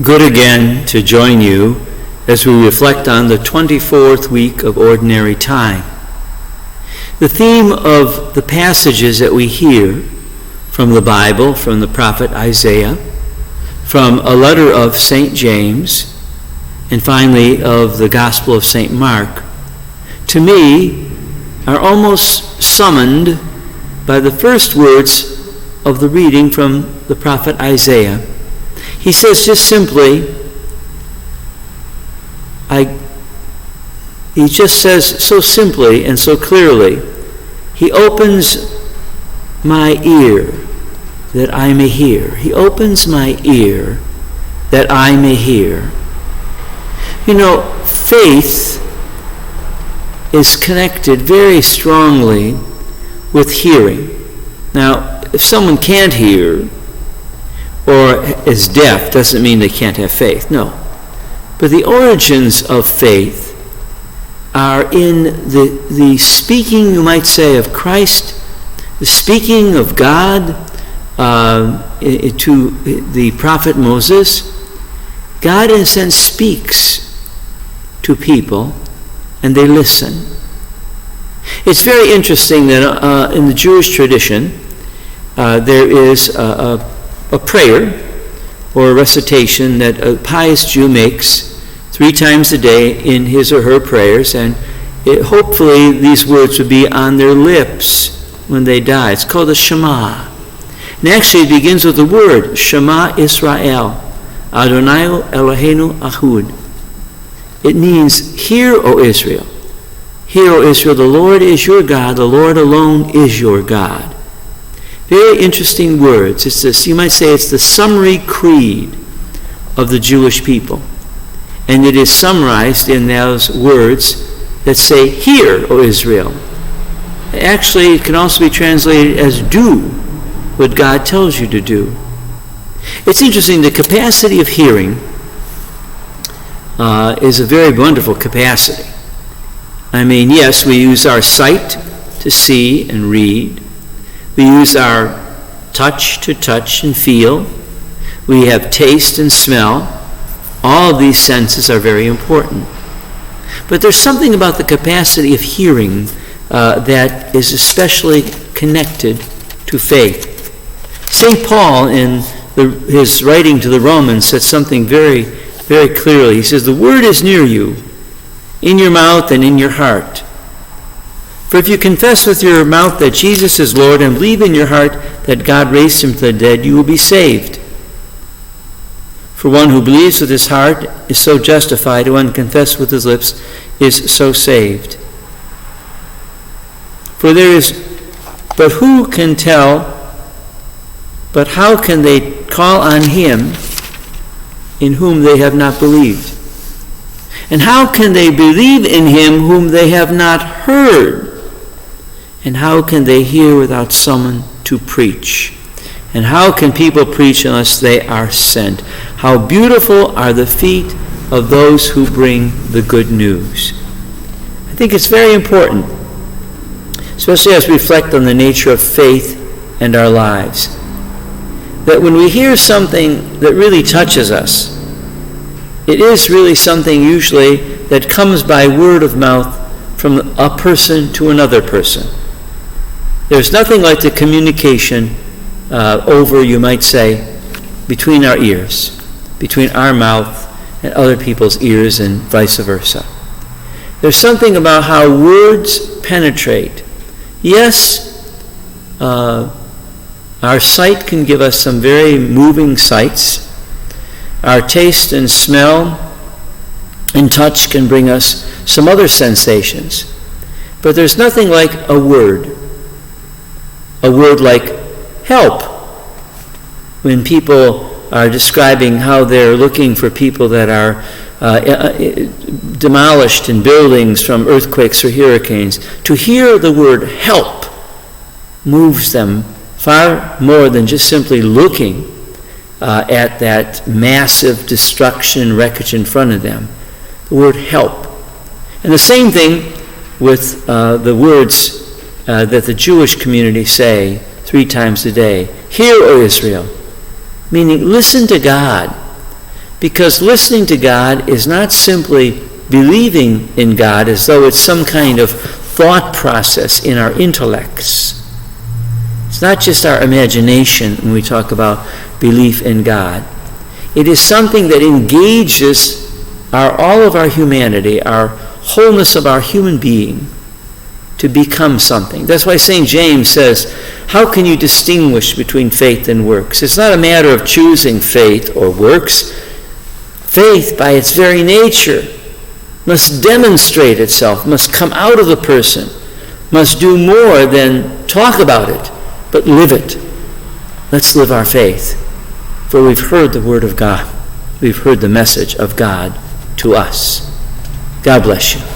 Good again to join you as we reflect on the 24th week of Ordinary Time. The theme of the passages that we hear from the Bible, from the prophet Isaiah, from a letter of St. James, and finally of the Gospel of St. Mark, to me are almost summoned by the first words of the reading from the prophet Isaiah. He says just simply, he just says so simply and so clearly, he opens my ear that I may hear. He opens my ear that I may hear. You know, faith is connected very strongly with hearing. Now, if someone can't hear or is deaf, doesn't mean they can't have faith. No. But the origins of faith are in the speaking, you might say, of Christ, the speaking of God to the prophet Moses. God, in a sense, speaks to people, and they listen. It's very interesting that in the Jewish tradition, there is a prayer or a recitation that a pious Jew makes 3 times a day in his or her prayers, and hopefully these words would be on their lips when they die. It's called the Shema. And actually it begins with the word, Shema Israel, Adonai Eloheinu Ahud. It means, hear, O Israel. Hear, O Israel, the Lord is your God, the Lord alone is your God. Very interesting words. It's this, you might say it's the summary creed of the Jewish people. And it is summarized in those words that say, hear, O Israel. Actually, it can also be translated as do what God tells you to do. It's interesting, the capacity of hearing is a very wonderful capacity. I mean, yes, we use our sight to see and read. We use our touch to touch and feel. We have taste and smell. All of these senses are very important. But there's something about the capacity of hearing that is especially connected to faith. St. Paul, in his writing to the Romans, said something very, very clearly. He says, the word is near you, in your mouth and in your heart. For if you confess with your mouth that Jesus is Lord and believe in your heart that God raised him from the dead, you will be saved. For one who believes with his heart is so justified, and one who confesses with his lips is so saved. But who can tell, but how can they call on him in whom they have not believed? And how can they believe in him whom they have not heard? And how can they hear without someone to preach? And how can people preach unless they are sent? How beautiful are the feet of those who bring the good news. I think it's very important, especially as we reflect on the nature of faith and our lives, that when we hear something that really touches us, it is really something usually that comes by word of mouth from a person to another person. There's nothing like the communication over, you might say, between our ears, between our mouth and other people's ears and vice versa. There's something about how words penetrate. Yes, our sight can give us some very moving sights. Our taste and smell and touch can bring us some other sensations. But there's nothing like a word like help. When people are describing how they're looking for people that are demolished in buildings from earthquakes or hurricanes, to hear the word help moves them far more than just simply looking at that massive destruction and wreckage in front of them. The word help. And the same thing with the words that the Jewish community say 3 times a day. Hear, O Israel. Meaning, listen to God. Because listening to God is not simply believing in God as though it's some kind of thought process in our intellects. It's not just our imagination when we talk about belief in God. It is something that engages all of our humanity, our wholeness of our human being, to become something. That's why St. James says, how can you distinguish between faith and works? It's not a matter of choosing faith or works. Faith, by its very nature, must demonstrate itself, must come out of the person, must do more than talk about it, but live it. Let's live our faith, for we've heard the word of God. We've heard the message of God to us. God bless you.